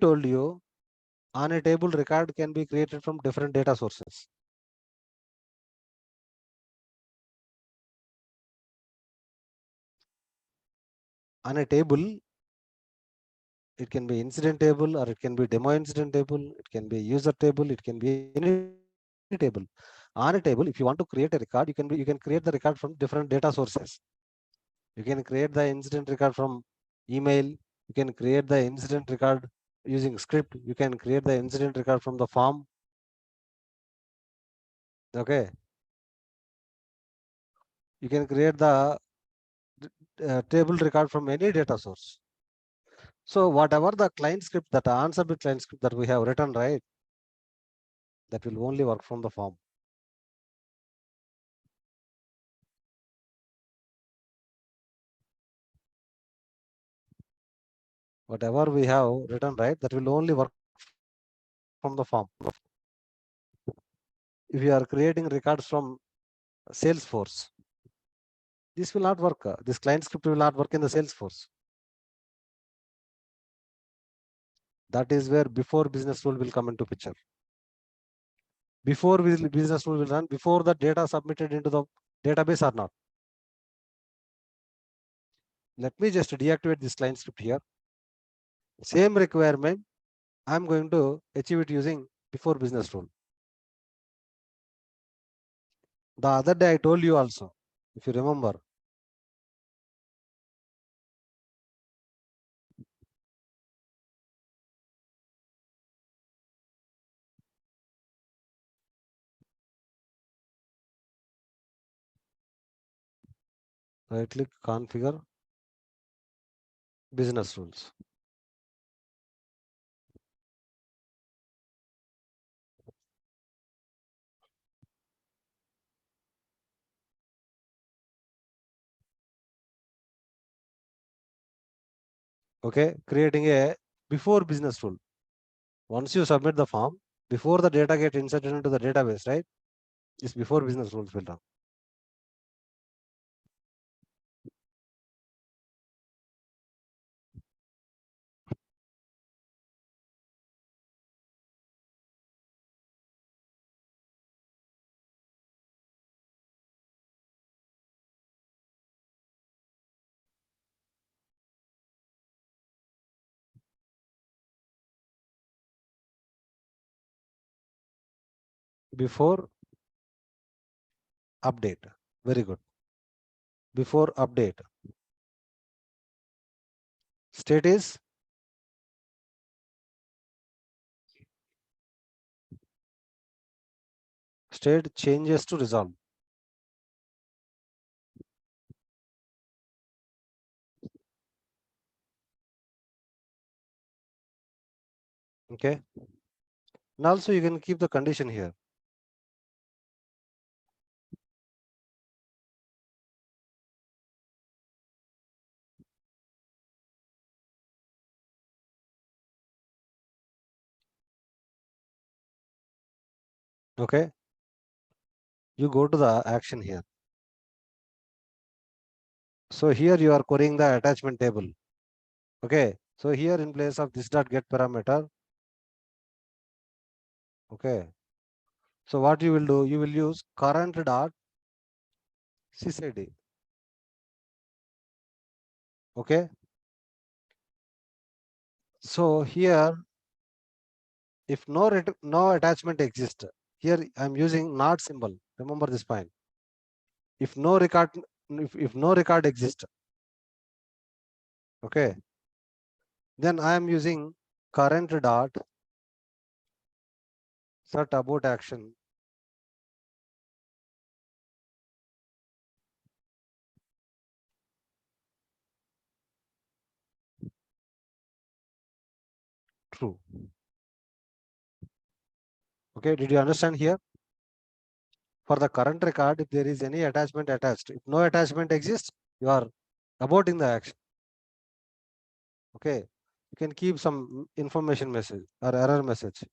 told you on a table record can be created from different data sources. On a table, it can be incident table, or it can be demo incident table, it can be user table, it can be any table. On a table, if you want to create a record, you can create the record from different data sources. You can create the incident record from email, you can create the incident record using script, you can create the incident record from the form. Okay, you can create the table record from any data source. So whatever the client script, that answer bit client script that we have written, right, that will only work from the form. Whatever we have written, right, that will only work from the form. If you are creating records from Salesforce, this will not work. This client script will not work in the Salesforce. That is where before business rule will come into picture. Before business rule will run, before the data submitted into the database or not. Let me just deactivate this client script here. Same requirement, I'm going to achieve it using before business rule. The other day I told you also, if you remember, right click, configure business rules. Okay, creating a before business rule. Once you submit the form, before the data get inserted into the database, right, this before business rules will run. Before update, very good. Before update, state is state changes to resolve. Okay, and also you can keep the condition here. Okay, you go to the action here. So here you are querying the attachment table. Okay, so here in place of this dot get parameter, okay, so what you will do, you will use current dot sysid. Okay, so here if no attachment exists, here I'm using not symbol. Remember this point. If no record, if no record exists, okay, then I am using current dot set about action. True. Okay, did you understand here? For the current record, if there is any attachment attached, if no attachment exists, you are aborting the action. Okay, you can keep some information message or error message.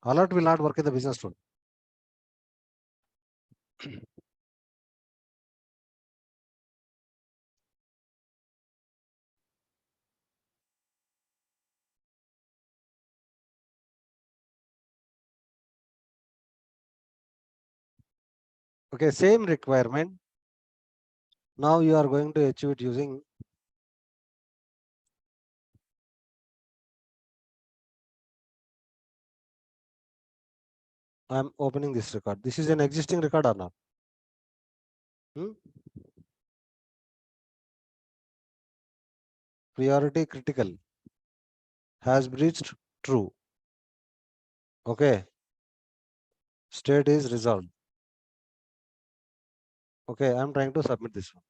Alert will not work in the business rule. Okay, same requirement. Now you are going to achieve it using I am opening this record. This is an existing record or not? Hmm? Priority critical has breached true. Okay. State is resolved. Okay, I am trying to submit this one.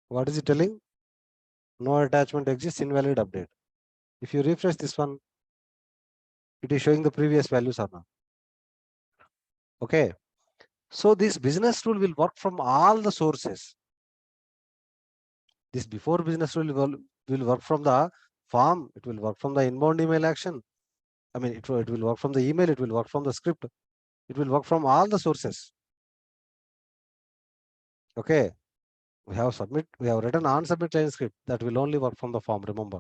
What is it telling? No attachment exists, invalid update. If you refresh this one, it is showing the previous values or not. Okay. So this business rule will work from all the sources. This before business rule will work from the form. It will work from the inbound email action. I mean, it will work from the email. It will work from the script. It will work from all the sources. Okay. We have written on submit line script that will only work from the form. Remember.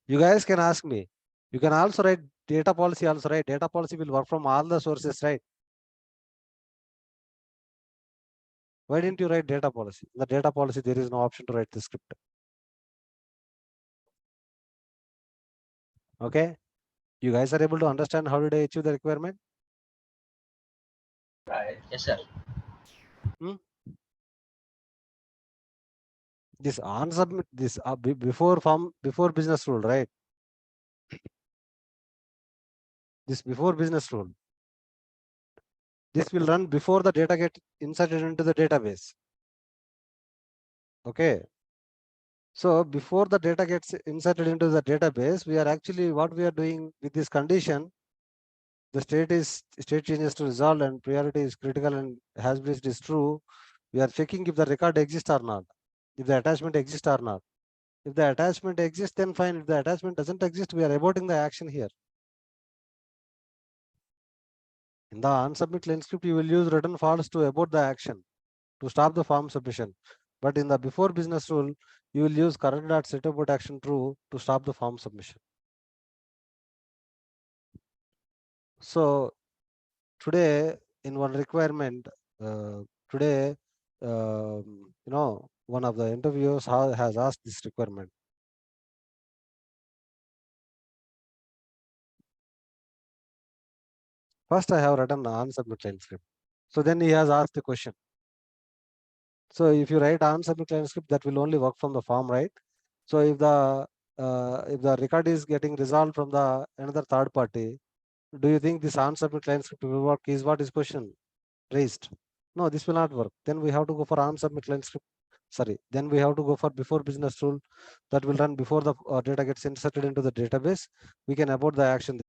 You guys can ask me. You can also write data policy also, right? Data policy will work from all the sources, right? Why didn't you write data policy? In the data policy, there is no option to write the script. Okay. You guys are able to understand how did I achieve the requirement? Right. Yes, sir. Hmm? This on submit this before form before business rule, right? This before business rule. This will run before the data get inserted into the database. Okay. So before the data gets inserted into the database, we are actually what we are doing with this condition. The state changes to resolved and priority is critical and has breached is true. We are checking if the record exists or not, if the attachment exists or not. If the attachment exists, then fine. If the attachment doesn't exist, we are aborting the action here. In the unsubmit line script, you will use return false to abort the action to stop the form submission. But in the before business rule, you will use current.setAbort action true to stop the form submission. So today, in one requirement, today, one of the interviewers has asked this requirement. First, I have written the unsubmit line script. So then he has asked the question. So if you write unsubmit line script, that will only work from the form, right? So if the record is getting resolved from the another third party, do you think this unsubmit line script will work? Is what is question raised? No, this will not work. Then we have to go for unsubmit line script. Sorry. Then we have to go for before business rule that will run before the data gets inserted into the database. We can abort the action.